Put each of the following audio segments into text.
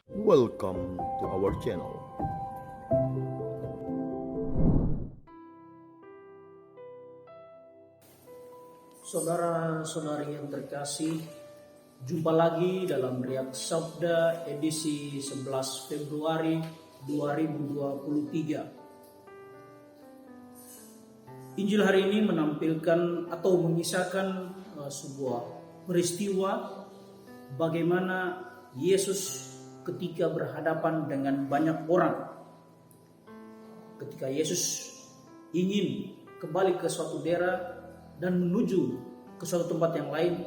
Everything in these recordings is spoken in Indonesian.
Welcome to our channel. Saudara-saudari yang terkasih, jumpa lagi dalam Riak Sabda edisi 11 Februari 2023. Injil hari ini menampilkan atau mengisahkan sebuah peristiwa bagaimana Yesus ketika berhadapan dengan banyak orang. Ketika Yesus ingin kembali ke suatu daerah dan menuju ke suatu tempat yang lain,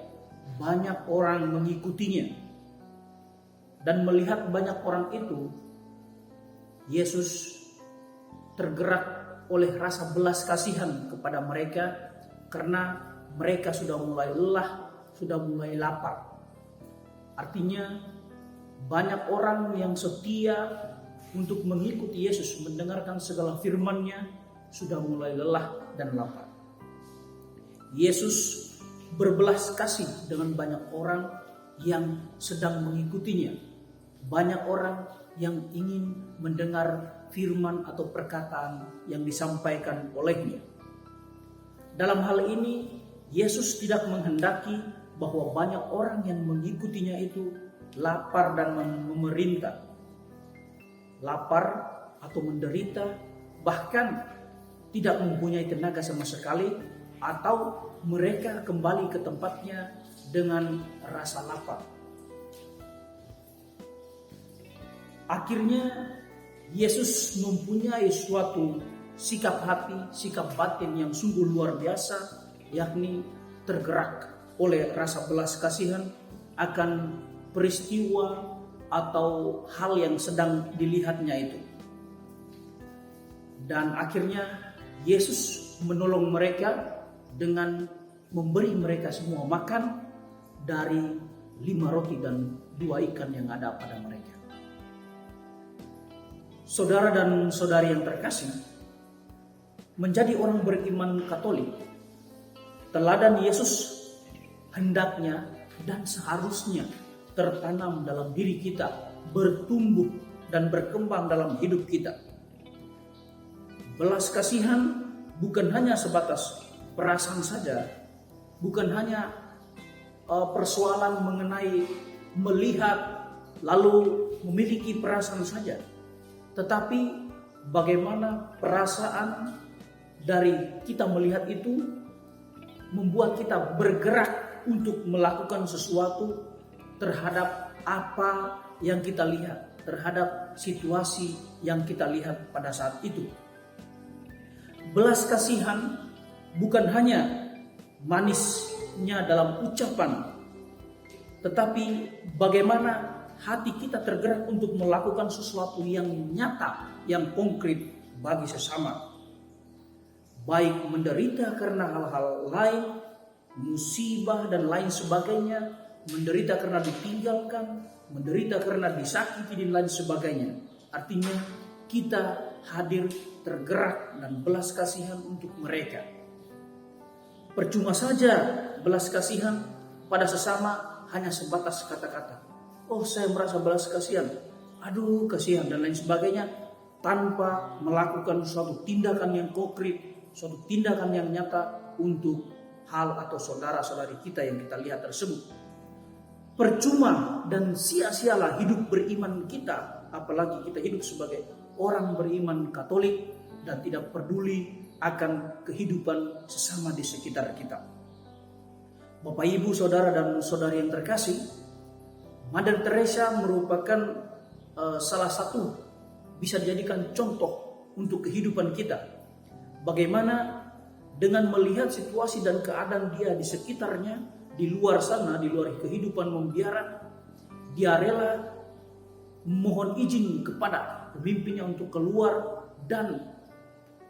banyak orang mengikutinya. Dan melihat banyak orang itu, Yesus tergerak oleh rasa belas kasihan kepada mereka karena mereka sudah mulai lelah, sudah mulai lapar. Artinya banyak orang yang setia untuk mengikuti Yesus, mendengarkan segala firman-Nya, sudah mulai lelah dan lapar. Yesus berbelas kasih dengan banyak orang yang sedang mengikutinya. Banyak orang yang ingin mendengar firman atau perkataan yang disampaikan olehnya. Dalam hal ini, Yesus tidak menghendaki bahwa banyak orang yang mengikutinya itu lapar dan memerintah. Lapar atau menderita, bahkan tidak mempunyai tenaga sama sekali, atau mereka kembali ke tempatnya dengan rasa lapar. Akhirnya Yesus mempunyai suatu sikap hati, sikap batin yang sungguh luar biasa, yakni tergerak oleh rasa belas kasihan akan peristiwa atau hal yang sedang dilihatnya itu. Dan akhirnya Yesus menolong mereka dengan memberi mereka semua makan dari 5 roti dan 2 ikan yang ada pada mereka. Saudara dan saudari yang terkasih, menjadi orang beriman Katolik, teladan Yesus hendaknya dan seharusnya tertanam dalam diri kita, bertumbuh dan berkembang dalam hidup kita. Belas kasihan bukan hanya sebatas perasaan saja, bukan hanya persoalan mengenai melihat lalu memiliki perasaan saja, tetapi bagaimana perasaan dari kita melihat itu membuat kita bergerak untuk melakukan sesuatu terhadap apa yang kita lihat, terhadap situasi yang kita lihat pada saat itu. Belas kasihan bukan hanya manisnya dalam ucapan, tetapi bagaimana hati kita tergerak untuk melakukan sesuatu yang nyata, yang konkret bagi sesama. Baik menderita karena hal-hal lain, musibah dan lain sebagainya, menderita karena ditinggalkan, menderita karena disakiti dan lain sebagainya. Artinya kita hadir, tergerak dan belas kasihan untuk mereka. Percuma saja belas kasihan pada sesama hanya sebatas kata-kata. Oh, saya merasa belas kasihan, aduh kasihan dan lain sebagainya, tanpa melakukan suatu tindakan yang konkret, suatu tindakan yang nyata untuk hal atau saudara-saudari kita yang kita lihat tersebut. Percuma dan sia-sialah hidup beriman kita, apalagi kita hidup sebagai orang beriman Katolik dan tidak peduli akan kehidupan sesama di sekitar kita. Bapak, Ibu, saudara dan saudari yang terkasih, Mother Teresa merupakan salah satu bisa dijadikan contoh untuk kehidupan kita. Bagaimana dengan melihat situasi dan keadaan dia di sekitarnya, di luar sana, di luar kehidupan membiara, dia rela mohon izin kepada pemimpinnya untuk keluar, dan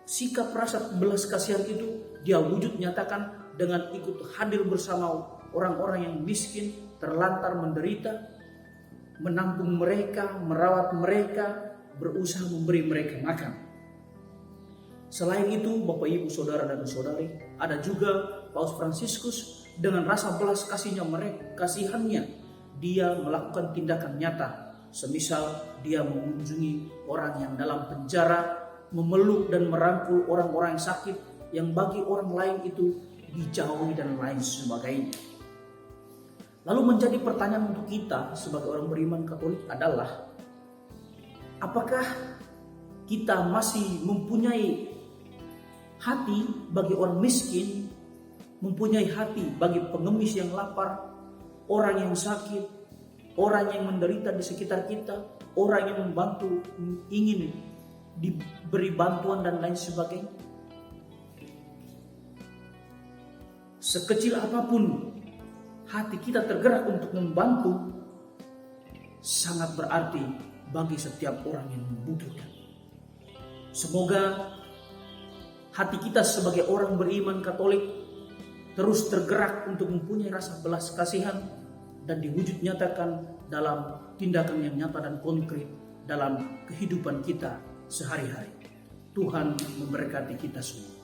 sikap rasa belas kasihan itu dia wujud nyatakan dengan ikut hadir bersama orang-orang yang miskin, terlantar, menderita, menampung mereka, merawat mereka, berusaha memberi mereka makan. Selain itu, Bapak, Ibu, saudara dan saudari, ada juga Paus Fransiskus dengan rasa belas kasihannya dia melakukan tindakan nyata semisal dia mengunjungi orang yang dalam penjara, memeluk dan merangkul orang-orang yang sakit, yang bagi orang lain itu dijauhi dan lain sebagainya. Lalu menjadi pertanyaan untuk kita sebagai orang beriman Katolik adalah, apakah kita masih mempunyai hati bagi orang miskin, mempunyai hati bagi pengemis yang lapar, orang yang sakit, orang yang menderita di sekitar kita, orang yang membantu, ingin diberi bantuan dan lain sebagainya? Sekecil apapun hati kita tergerak untuk membantu, sangat berarti bagi setiap orang yang membutuhkan. Semoga hati kita sebagai orang beriman Katolik terus tergerak untuk mempunyai rasa belas kasihan dan diwujud nyatakan dalam tindakan yang nyata dan konkret dalam kehidupan kita sehari-hari. Tuhan memberkati kita semua.